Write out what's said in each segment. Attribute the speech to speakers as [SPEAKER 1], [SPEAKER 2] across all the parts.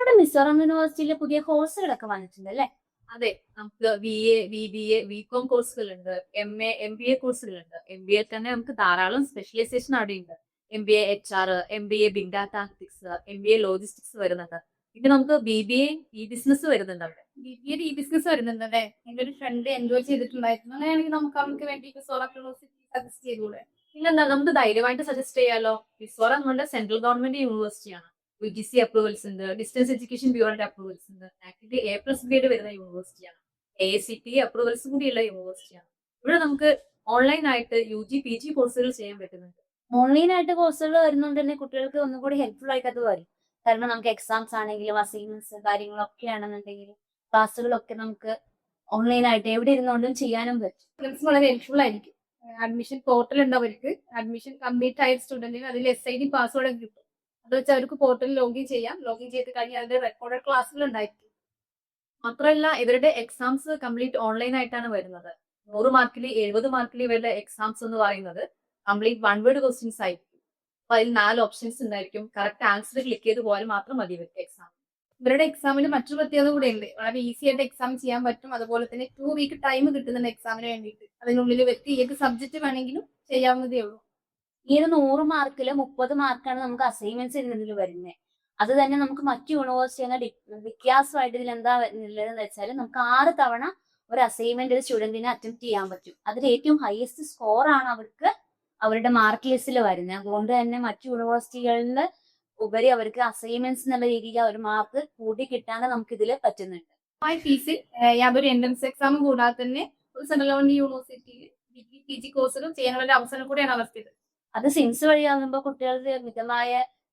[SPEAKER 1] ഇവിടെ മിസോറാം യൂണിവേഴ്സിറ്റിയിലെ പുതിയ കോഴ്സുകളൊക്കെ വന്നിട്ടുണ്ട് അല്ലേ?
[SPEAKER 2] അതെ, നമുക്ക് VA, VBA, BCom കോഴ്സുകളുണ്ട്, MA, MBA കോഴ്സുകളുണ്ട്. MBA തന്നെ നമുക്ക് ധാരാളം സ്പെഷ്യലൈസേഷൻ അവിടെയുണ്ട്. MBA HR, MBA big data analytics, MBA logistics വരുന്നുണ്ട്. പിന്നെ നമുക്ക് BBA ബിസിനസ് വരുന്നുണ്ട് അവിടെ.
[SPEAKER 3] ബിബിഎ ബിസിനസ് വരുന്നുണ്ടല്ലേ? എന്റെ ഒരു ഫ്രണ്ട് എൻജോയ് ചെയ്തിട്ടുണ്ടായിരുന്നു. അങ്ങനെയാണെങ്കിൽ നമുക്ക് അവർക്ക് വേണ്ടി സോളാർ യൂണിവേഴ്സിറ്റി സജസ്റ്റ് ചെയ്തൂടെ?
[SPEAKER 2] പിന്നെന്താ, നമുക്ക് ധൈര്യമായിട്ട് സജസ്റ്റ് ചെയ്യാലോ. മിസോറ നമ്മുടെ സെൻട്രൽ ഗവൺമെന്റ് യൂണിവേഴ്സിറ്റിയാണ്. UGC അപ്രൂവൽസ് ഉണ്ട്, ഡിസ്റ്റൻസ് എഡ്യൂക്കേഷൻ ബ്യൂറോയുടെ അപ്രൂവൽസ് ഉണ്ട്, ആക്ടിവിറ്റി A+ ഗ്രേഡ് വരുന്ന യൂണിവേഴ്സിറ്റിയാണ്. AICTE അപ്രൂവൽസ് കൂടിയുള്ള യൂണിവേഴ്സിറ്റിയാണ്. ഇവിടെ നമുക്ക് ഓൺലൈൻ ആയിട്ട് UG PG കോഴ്സുകൾ ചെയ്യാൻ പറ്റുന്നുണ്ട്.
[SPEAKER 1] ഓൺലൈനായിട്ട് കോഴ്സുകൾ വരുന്നുണ്ടെങ്കിൽ കുട്ടികൾക്ക് ഒന്നും കൂടി ഹെൽപ്ഫുൾ ആയിട്ട് അത് വരും. കാരണം നമുക്ക് എക്സാംസ് ആണെങ്കിലും അസൈൻമെന്റ്സ് കാര്യങ്ങളൊക്കെ ആണെന്നുണ്ടെങ്കിൽ ക്ലാസ്സുകളൊക്കെ നമുക്ക് ഓൺലൈനായിട്ട് എവിടെ ഇരുന്നുകൊണ്ടും ചെയ്യാനും പറ്റും.
[SPEAKER 3] സ്റ്റുഡൻസ് വളരെ ഹെൽപ്ഫുൾ ആയിരിക്കും. അഡ്മിഷൻ പോർട്ടൽ ഉണ്ട് അവർക്ക്. അഡ്മിഷൻ കംപ്ലീറ്റ് ആയ സ്റ്റുഡന്റിന് അതിൽ SID പാസ്വേഡ് കിട്ടും. അത് വെച്ച് അവർക്ക് പോർട്ടലിൽ ലോഗിൻ ചെയ്യാം. ലോഗിൻ ചെയ്ത് കഴിഞ്ഞാൽ അതിന്റെ റെക്കോർഡഡ് ക്ലാസ്സുകൾ ഉണ്ടായിരിക്കും.
[SPEAKER 2] മാത്രമല്ല ഇവരുടെ എക്സാംസ് കംപ്ലീറ്റ് ഓൺലൈൻ ആയിട്ടാണ് വരുന്നത്. 100 മാർക്കിൽ 70 മാർക്കിൽ ഇവരുടെ എക്സാംസ് എന്ന് പറയുന്നത് കംപ്ലീറ്റ് വൺ വേർഡ് ക്വസ്റ്റ്യൻസ് ആയിരിക്കും. അപ്പൊ അതിൽ 4 ഓപ്ഷൻസ് ഉണ്ടായിരിക്കും. കറക്റ്റ് ആൻസർ ക്ലിക്ക് ചെയ്ത് പോയാൽ മാത്രം മതി ഇവർക്ക് എക്സാം.
[SPEAKER 3] ഇവരുടെ എക്സാമിന് മറ്റൊരു പ്രത്യേകത കൂടെ ഉണ്ട്. വളരെ ഈസി ആയിട്ട് എക്സാം ചെയ്യാൻ പറ്റും. അതുപോലെ തന്നെ 2 വീക്ക് ടൈം കിട്ടുന്നുണ്ട് എക്സാമിന് വേണ്ടിയിട്ട്. അതിനുള്ളിൽ വ്യക്തി ഏത് സബ്ജക്ട് വേണമെങ്കിലും ചെയ്യാവുന്നതേ ഉള്ളൂ.
[SPEAKER 1] ഈ ഒരു 100 മാർക്കില് 30 മാർക്കാണ് നമുക്ക് അസൈൻമെന്റ്സ് ഇതിൽ വരുന്നത്. അത് തന്നെ നമുക്ക് മറ്റു യൂണിവേഴ്സിറ്റി വ്യത്യാസമായിട്ട് ഇതിൽ എന്താ ഉള്ളതെന്ന് വെച്ചാൽ നമുക്ക് 6 തവണ ഒരു അസൈൻമെന്റ് ഒരു സ്റ്റുഡന്റിന് അറ്റംപ്റ്റ് ചെയ്യാൻ പറ്റും. അതിൽ ഏറ്റവും ഹയസ്റ്റ് സ്കോർ ആണ് അവർക്ക് അവരുടെ മാർക്ക് ലിസ്റ്റിൽ വരുന്നത്. അതുകൊണ്ട് തന്നെ മറ്റു യൂണിവേഴ്സിറ്റികളിൽ ഉപരി അവർക്ക് അസൈൻമെന്റ്സ് എന്നുള്ള രീതിയിൽ ഒരു മാർക്ക് കൂടി കിട്ടാൻ നമുക്ക് ഇതിൽ പറ്റുന്നുണ്ട്.
[SPEAKER 3] ഫീസ് യാതൊരു എൻട്രൻസ് എക്സാമും കൂടാതെ തന്നെ ഒരു സെൻട്രൽ ഗവൺമെന്റ് യൂണിവേഴ്സിറ്റിയിൽ ഡിഗ്രി PG കോഴ്സുകൾ ചെയ്യാനുള്ള ഒരു അവസരം കൂടിയാണ് അവർക്ക്.
[SPEAKER 1] അത് സിൻസ് വഴിയാകുമ്പോൾ കുട്ടികൾക്ക് മിതമായ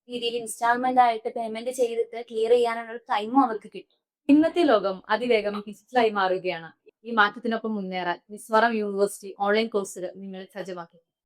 [SPEAKER 1] രീതിയിൽ ഇൻസ്റ്റാൾമെന്റ് ആയിട്ട് പേയ്മെന്റ് ചെയ്തിട്ട് ക്ലിയർ ചെയ്യാനുള്ള ഒരു ടൈമും അവർക്ക് കിട്ടും.
[SPEAKER 2] ഇന്നത്തെ ലോകം അതിവേഗം ഡിജിറ്റലായി മാറുകയാണ്. ഈ മാറ്റത്തിനൊപ്പം മുന്നേറാൻ മിസോറാം യൂണിവേഴ്സിറ്റി ഓൺലൈൻ കോഴ്സുകൾ നിങ്ങൾ സജ്ജമാക്കി.